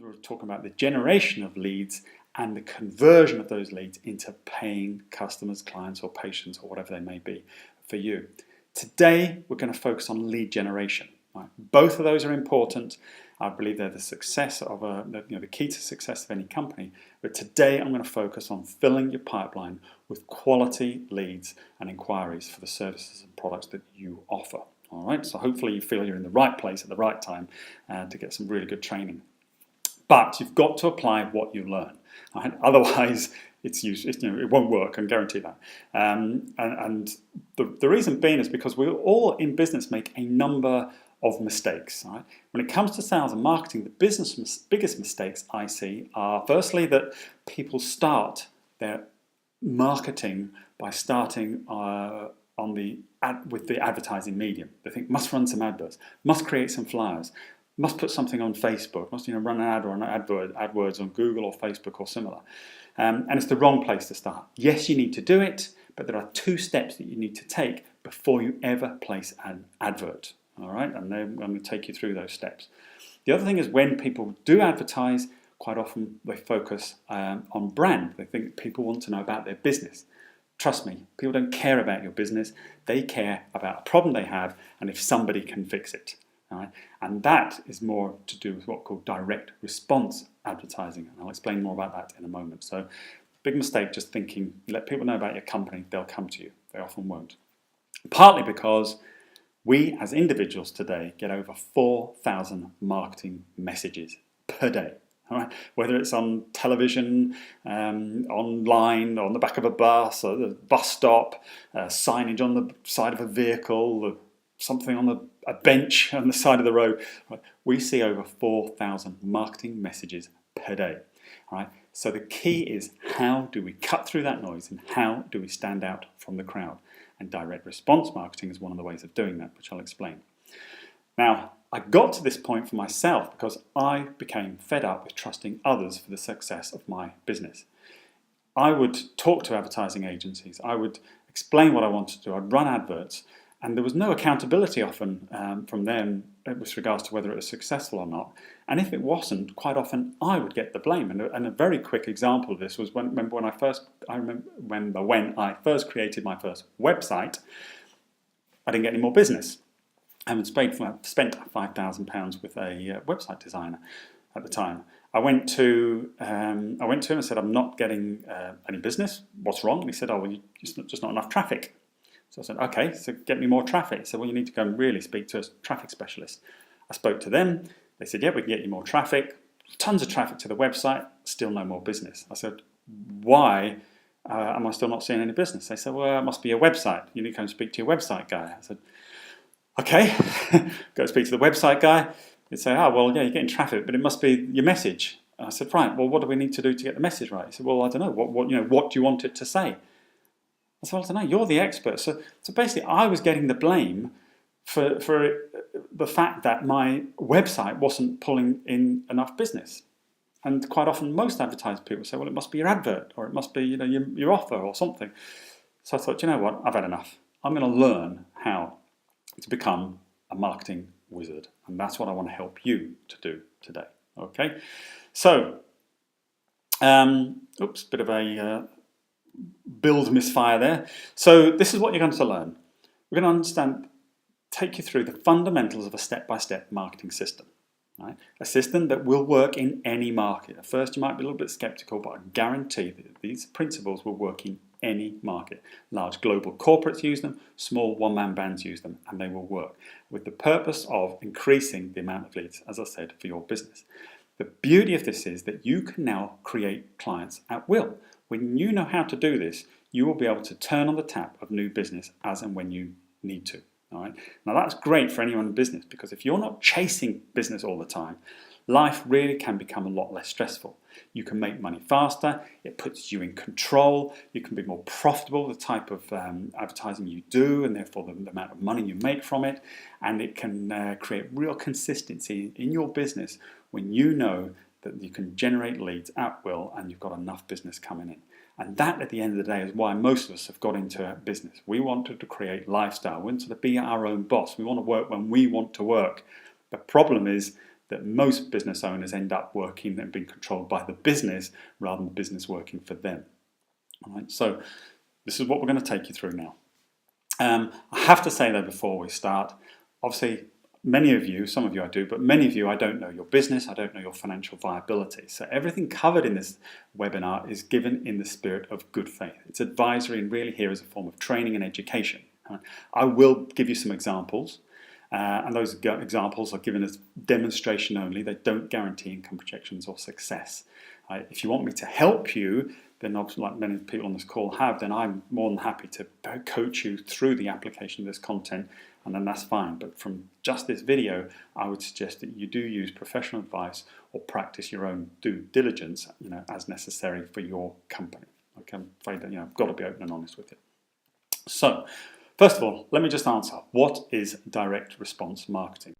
we're talking about the generation of leads and the conversion of those leads into paying customers, clients, or patients, or whatever they may be for you. Today, we're going to focus on lead generation. Right? Both of those are important. I believe they're the success of the key to success of any company. But today, I'm going to focus on filling your pipeline with quality leads and inquiries for the services and products that you offer. All right. So hopefully, you feel you're in the right place at the right time to get some really good training. But you've got to apply what you learn. Right? Otherwise, it's useless. It won't work. I can guarantee that. And the reason being is because we all in business make a number of mistakes. Right? When it comes to sales and marketing, the biggest mistakes I see are firstly that people start their marketing by starting with the advertising medium. They think must run some adverts, must create some flyers, must put something on Facebook, must run an ad or an AdWords on Google or Facebook or similar. And it's the wrong place to start. Yes, you need to do it, but there are 2 steps that you need to take before you ever place an advert. All right, and I'm going to take you through those steps. The other thing is when people do advertise, quite often they focus on brand. They think people want to know about their business. Trust me, people don't care about your business. They care about a problem they have and if somebody can fix it. Right? And that is more to do with what's called direct response advertising. And I'll explain more about that in a moment. So, big mistake just thinking, let people know about your company, they'll come to you. They often won't. Partly because we as individuals today get over 4,000 marketing messages per day. All right? Whether it's on television, online, on the back of a bus, or the bus stop, signage on the side of a vehicle, something on a bench on the side of the road. Right? We see over 4,000 marketing messages per day. Right? So the key is how do we cut through that noise and how do we stand out from the crowd? And direct response marketing is one of the ways of doing that, which I'll explain. Now, I got to this point for myself because I became fed up with trusting others for the success of my business. I would talk to advertising agencies. I would explain what I wanted to do. I'd run adverts. And there was no accountability often from them with regards to whether it was successful or not. And if it wasn't, quite often I would get the blame. And a very quick example of this was when I first created my first website, I didn't get any more business. I hadn't spent £5,000 with a website designer at the time. I went to him and said, I'm not getting any business. What's wrong? And he said, it's just not enough traffic. So I said, okay, so get me more traffic. He said, well, you need to go and really speak to a traffic specialist. I spoke to them. They said, yeah, we can get you more traffic. Tons of traffic to the website, still no more business. I said, why am I still not seeing any business? They said, well, it must be your website. You need to go and speak to your website guy. I said, okay, go speak to the website guy. He'd say, oh, well, yeah, you're getting traffic, but it must be your message. And I said, right, well, what do we need to do to get the message right? He said, well, I don't know. What do you want it to say? I said, well, I don't know, you're the expert. So basically, I was getting the blame for the fact that my website wasn't pulling in enough business. And quite often, most advertising people say, well, it must be your advert, or it must be your offer or something. So I thought, you know what, I've had enough. I'm going to learn how to become a marketing wizard. And that's what I want to help you to do today. Okay? So, bit of a build misfire there. So this is what you're going to learn. We're going to take you through the fundamentals of a step-by-step marketing system. Right? A system that will work in any market. At first you might be a little bit skeptical, but I guarantee that these principles will work in any market. Large global corporates use them, small one-man bands use them, and they will work with the purpose of increasing the amount of leads, as I said, for your business. The beauty of this is that you can now create clients at will. When you know how to do this, you will be able to turn on the tap of new business as and when you need to. All right? Now that's great for anyone in business because if you're not chasing business all the time, life really can become a lot less stressful. You can make money faster, it puts you in control, you can be more profitable, the type of advertising you do and therefore the amount of money you make from it, and it can create real consistency in your business when you know that you can generate leads at will and you've got enough business coming in. And that, at the end of the day, is why most of us have got into business. We wanted to create lifestyle. We wanted to be our own boss. We want to work when we want to work. The problem is that most business owners end up working and being controlled by the business rather than the business working for them. All right, so this is what we're going to take you through now. I have to say though before we start, obviously many of you, some of you I do, but many of you I don't know your business, I don't know your financial viability. So everything covered in this webinar is given in the spirit of good faith. It's advisory and really here as a form of training and education. I will give you some examples, and those examples are given as demonstration only. They don't guarantee income projections or success. If you want me to help you, then obviously, like many people on this call have, then I'm more than happy to coach you through the application of this content, and then that's fine. But from just this video, I would suggest that you do use professional advice or practice your own due diligence, as necessary for your company. Okay, I'm afraid that I've got to be open and honest with you. So, first of all, let me just answer, what is direct response marketing?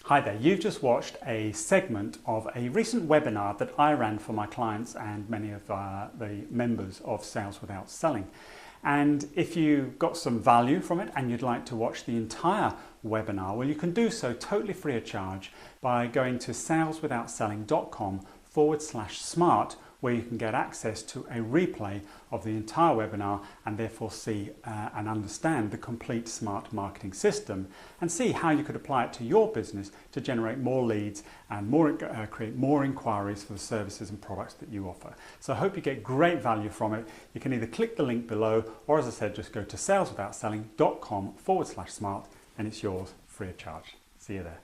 Hi there, you've just watched a segment of a recent webinar that I ran for my clients and many of the members of Sales Without Selling. And if you got some value from it and you'd like to watch the entire webinar, well, you can do so totally free of charge by going to saleswithoutselling.com/smart, where you can get access to a replay of the entire webinar and therefore see and understand the complete smart marketing system and see how you could apply it to your business to generate more leads and create more inquiries for the services and products that you offer. So I hope you get great value from it. You can either click the link below or, as I said, just go to saleswithoutselling.com/smart and it's yours free of charge. See you there.